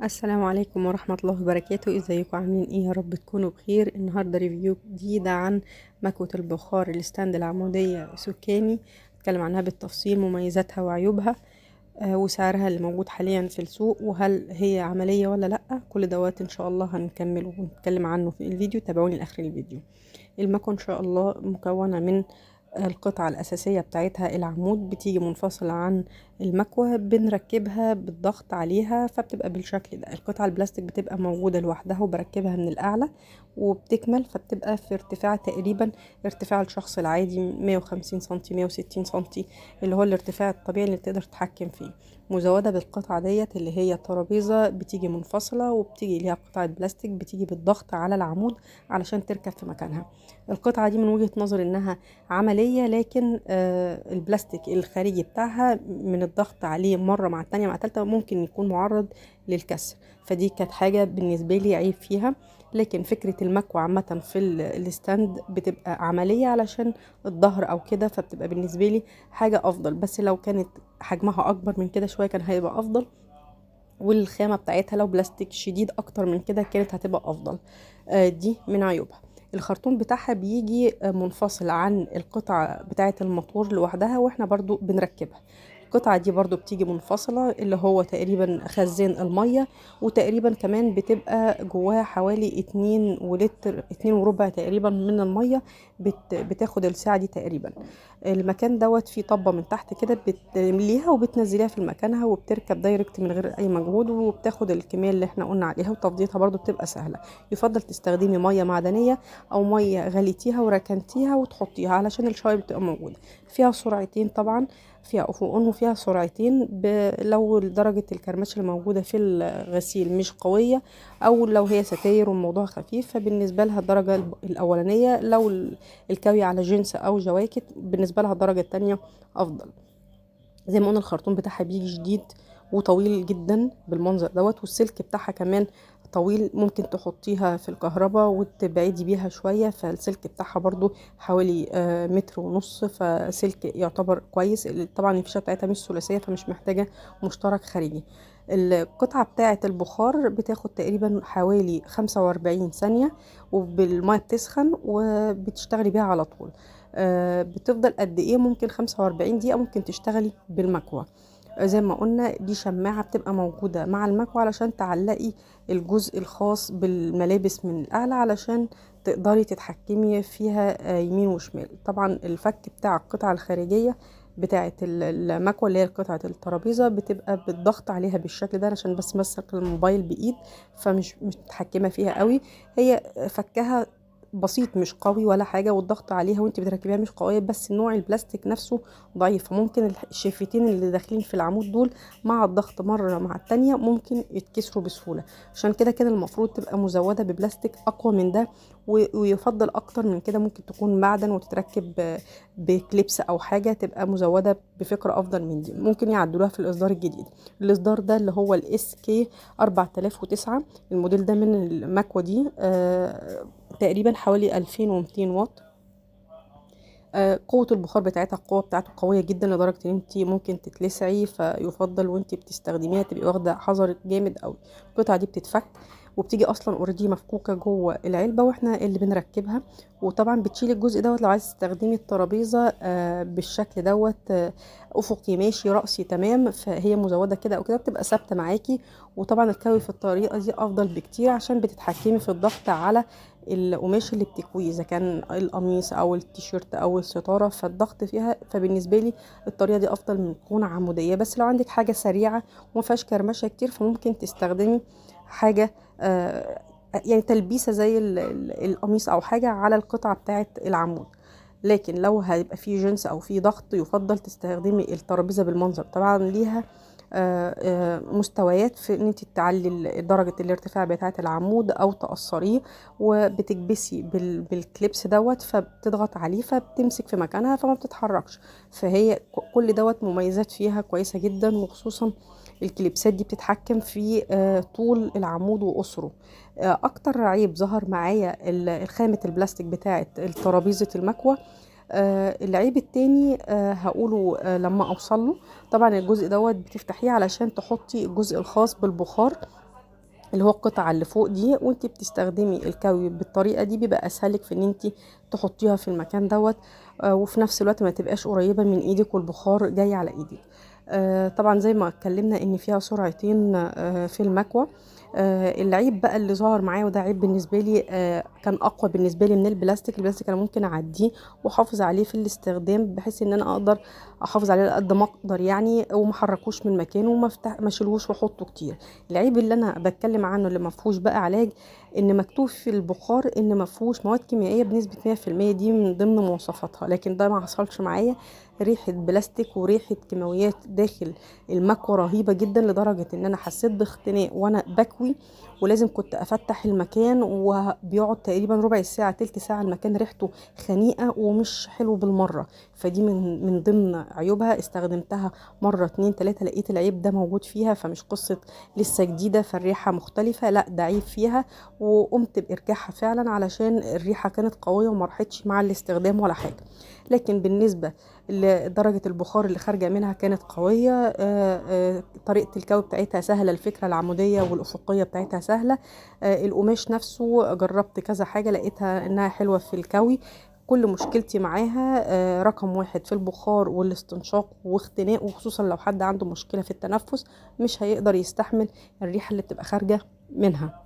السلام عليكم ورحمة الله وبركاته. ازيكم عاملين ايه؟ يا رب تكونوا بخير. النهاردة ريفيو جديد عن مكوة البخار الستاند العمودية سكاني. اتكلم عنها بالتفصيل، مميزاتها وعيوبها، وسعرها اللي موجود حاليا في السوق، وهل هي عملية ولا لأ. كل دوات ان شاء الله هنكمله ونتكلم عنه في الفيديو. تابعوني لاخر الفيديو. المكوة ان شاء الله مكونة من القطعة الأساسية بتاعتها العمود، بتيجي منفصلة عن المكوة، بنركبها بالضغط عليها فبتبقى بالشكل ده. القطعة البلاستيك بتبقى موجودة لوحدها وبركبها من الأعلى وبتكمل، فبتبقى في ارتفاع تقريبا ارتفاع الشخص العادي 150 سنتي 160 سنتي، اللي هو الارتفاع الطبيعي اللي تقدر تتحكم فيه. مزودة بالقطعة ديت اللي هي ترابيزة بتيجي منفصلة وبتيجي ليها قطعة بلاستيك بتيجي بالضغط على العمود علشان تركب في مكانها. القطعة دي من وجهة نظر انها عملية، لكن البلاستيك الخارجي بتاعها من الضغط عليه مرة مع التانية مع التالتة ممكن يكون معرض للكسر، فدي كانت حاجة بالنسبة لي عيب فيها. لكن فكرة المكوى عامة في الستاند بتبقى عملية علشان الظهر او كده، فبتبقى بالنسبة لي حاجة افضل. بس لو كانت حجمها اكبر من كده شوية كان هيبقى افضل، والخامة بتاعتها لو بلاستيك شديد اكتر من كده كانت هتبقى افضل. دي من عيوبها. الخرطوم بتاعها بيجي منفصل عن القطعة بتاعة الموتور لوحدها، واحنا برضو بنركبها. القطعة دي برضو بتيجي منفصلة، اللي هو تقريبا خزان المية، وتقريبا كمان بتبقى جواها حوالي 2 ولتر 2 وربع تقريبا من المية، بتاخد الساعة دي تقريبا. المكان دوت فيه طبة من تحت كده بتمليها وبتنزليها في مكانها وبتركب دايركت من غير اي مجهود، وبتاخد الكمية اللي احنا قلنا عليها، وتفضيتها برضو بتبقى سهلة. يفضل تستخدمي مية معدنية او مية غليتيها وركنتيها وتحطيها علشان الشوايب بتبقى موجودة. فيها سرعتين طبعا، فيها اوف وان وفيها سرعتين. لو درجة الكرمش اللي موجودة في الغسيل مش قوية، او لو هي ستاير والموضوع خفيف، فبالنسبة لها الدرجة الاولانية. لو الكوي على جينز او جواكت بالنسبة لها الدرجة التانية افضل. زي ما قلنا الخرطوم بتاعها بيجي جديد وطويل جدا بالمنظر دوت، والسلك بتاعها كمان طويل. ممكن تحطيها في الكهرباء وتبعدي بيها شوية، فالسلك بتاعها برضو حوالي متر ونص، فسلك يعتبر كويس. طبعا الفيشة بتاعتها مش ثلاثية فمش محتاجة مشترك خارجي. القطعة بتاعة البخار بتاخد تقريبا حوالي 45 ثانية، وبالمية بتسخن وبتشتغلي بيها على طول. بتفضل قد ايه؟ ممكن 45 دقيقة ممكن تشتغلي بالمكوى. زي ما قلنا دي شماعة بتبقى موجودة مع المكوى علشان تعلقي الجزء الخاص بالملابس من الأعلى علشان تقدري تتحكمي فيها يمين وشمال. طبعا الفك بتاع القطعة الخارجية بتاعة المكوى اللي هي قطعة الترابيزة بتبقى بالضغط عليها بالشكل ده، عشان بس مسك الموبايل بإيد فمش متحكمة فيها قوي. هي فكها بسيط مش قوي ولا حاجة، والضغط عليها وانت بتركبيها مش قوية، بس نوع البلاستيك نفسه ضعيف، فممكن الشفتين اللي داخلين في العمود دول مع الضغط مرة مع التانية ممكن يتكسروا بسهولة. عشان كده كده المفروض تبقى مزودة ببلاستيك أقوى من ده، ويفضل أكتر من كده ممكن تكون معدن وتتركب بكليبس أو حاجة، تبقى مزودة بفكرة أفضل من دي. ممكن يعدلوها في الإصدار الجديد. الإصدار ده اللي هو الاس كي 4009، الموديل ده من المكوة دي تقريبا حوالي 2200 واط. قوة البخار بتاعتها القوة بتاعته قوية جدا لدرجة ان انت ممكن تتلسعي، فيفضل وانت بتستخدميها تبقي واخدة حذر جامد قوي. القطعة دي بتتفك وبتيجي اصلا اوريدي مفكوكة جوه العلبة واحنا اللي بنركبها. وطبعا بتشيلي الجزء دوت لو عايز تستخدمي الترابيزة بالشكل دوت، افقي ماشي رأسي تمام، فهي مزودة كده او كده بتبقى ثابتة معاكي. وطبعا الكوي في الطريقة دي افضل بكتير عشان بتتحكمي في الضغط على القماش اللي بتكويه، اذا كان القميص او التيشيرت او الستاره، فالضغط فيها. فبالنسبه لي الطريقه دي افضل من تكون عموديه. بس لو عندك حاجه سريعه وما فيهاش كرمشه كتير فممكن تستخدمي حاجه يعني تلبيسه زي القميص او حاجه على القطعه بتاعه العمود. لكن لو هيبقى فيه جنس او فيه ضغط يفضل تستخدمي الترابيزه بالمنظر. طبعا ليها مستويات في ان انت تعلي درجة الارتفاع بتاعة العمود او تقصريه، وبتكبسي بالكليبس دوت فبتضغط عليه فبتمسك في مكانها فما بتتحركش. فهي كل دوت مميزات فيها كويسة جدا، وخصوصا الكليبسات دي بتتحكم في طول العمود وقصره. اكتر عيب ظهر معايا الخامة البلاستيك بتاعة الترابيزة المكوى. العيب التاني هقوله لما اوصل له. طبعا الجزء دوت بتفتحيه علشان تحطي الجزء الخاص بالبخار اللي هو القطعة اللي فوق دي، وانت بتستخدمي الكاوي بالطريقة دي بيبقى اسهلك في ان انت تحطيها في المكان دوت. وفي نفس الوقت ما تبقاش قريبة من ايدك والبخار جاي على ايدك. طبعا زي ما اتكلمنا ان فيها سرعتين في المكوى. العيب بقى اللي ظهر معايا، وده عيب بالنسبه لي، كان اقوى بالنسبه لي من البلاستيك انا ممكن اعديه واحافظ عليه في الاستخدام، بحيث ان انا اقدر احافظ عليه على قد ما اقدر يعني، وما احركوش من مكانه ما اشيلهوش واحطه كتير. العيب اللي انا بتكلم عنه اللي ما فيهوش بقى علاج، ان مكتوب في البخار ان ما فيهوش مواد كيميائيه بنسبه 100%، دي من ضمن مواصفاتها، لكن ده ما حصلش معايا. ريحه بلاستيك وريحه كيماويات داخل المكوى رهيبه جدا، لدرجه ان انا حسيت باختناق وانا بكوي، ولازم كنت افتح المكان، وبيقعد تقريبا ربع ساعه تلت ساعه المكان ريحته خنيقه ومش حلو بالمره. فدي من ضمن عيوبها. استخدمتها مره اتنين تلاته لقيت العيب ده موجود فيها، فمش قصه لسه جديده فالريحه مختلفه، لا ده عيب فيها. وقمت بارجاعها فعلا علشان الريحه كانت قويه وما راحتش مع الاستخدام ولا حاجه. لكن بالنسبه لدرجه البخار اللي خارجه منها كانت قويه. طريقه الكوي بتاعتها سهله، الفكره العموديه والافقيه بتاعتها سهله. القماش نفسه جربت كذا حاجه لقيتها انها حلوه في الكوي. كل مشكلتي معاها رقم واحد في البخار والاستنشاق واختناق، وخصوصا لو حد عنده مشكله في التنفس مش هيقدر يستحمل الريحه اللي بتبقى خارجه منها.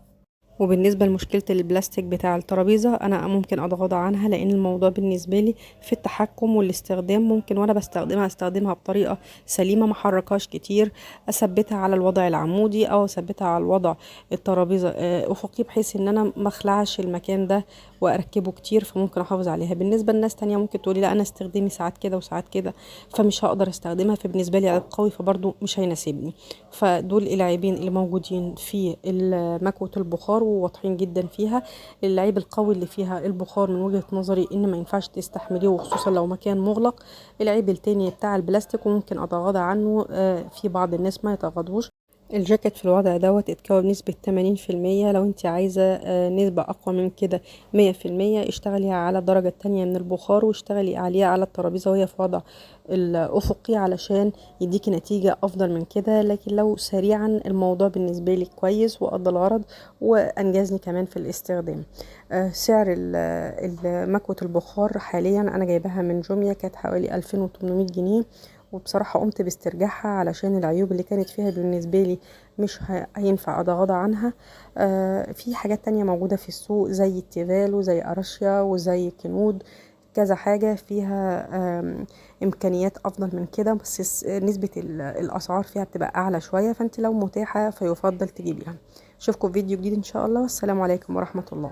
وبالنسبة لمشكلة البلاستيك بتاع الترابيزة، أنا ممكن أتغاضى عنها، لأن الموضوع بالنسبة لي في التحكم والاستخدام. ممكن وأنا بستخدمها أستخدمها بطريقة سليمة، محركهاش كتير، أثبتها على الوضع العمودي أو أثبتها على الوضع الترابيزة أفقي، بحيث إن أنا مخلعش المكان ده وأركبه كتير، فممكن أحافظ عليها. بالنسبة لناس تانية ممكن تقولي لا أنا استخدامي ساعات كده وساعات كده، فمش هقدر استخدمها، فبالنسبة لي عيب قوي فبرضه مش هيناسبني. فدول العيبين اللي موجودين في مكوة البخار وواضحين جدا فيها. العيب القوي اللي فيها البخار من وجهة نظري ان ما ينفعش تستحمليه، وخصوصا لو مكان مغلق. العيب التاني بتاع البلاستيك وممكن اتغاضى عنه، في بعض الناس ما يتغاضوش. الجاكيت في الوضع دوت اتكون بنسبة 80%. لو انت عايزة نسبة اقوى من كده 100%، اشتغلي على الدرجة التانية من البخار، واشتغلي عليها على الترابيزة وهي في وضع الافقي علشان يديكي نتيجة افضل من كده. لكن لو سريعا الموضوع بالنسبة لي كويس وقضى الغرض وانجزني كمان في الاستخدام. سعر مكوة البخار حاليا انا جايباها من جوميا، كانت حوالي 2800 جنيه. وبصراحة قمت باسترجاعها علشان العيوب اللي كانت فيها بالنسبة لي مش هينفع أتغاضى عنها. في حاجات تانية موجودة في السوق زي التيفال وزي أراشيا وزي كنود، كذا حاجة فيها إمكانيات أفضل من كده، بس نسبة الأسعار فيها بتبقى أعلى شوية، فأنت لو متاحة فيفضل تجيبيها. أشوفكم في فيديو جديد إن شاء الله، والسلام عليكم ورحمة الله.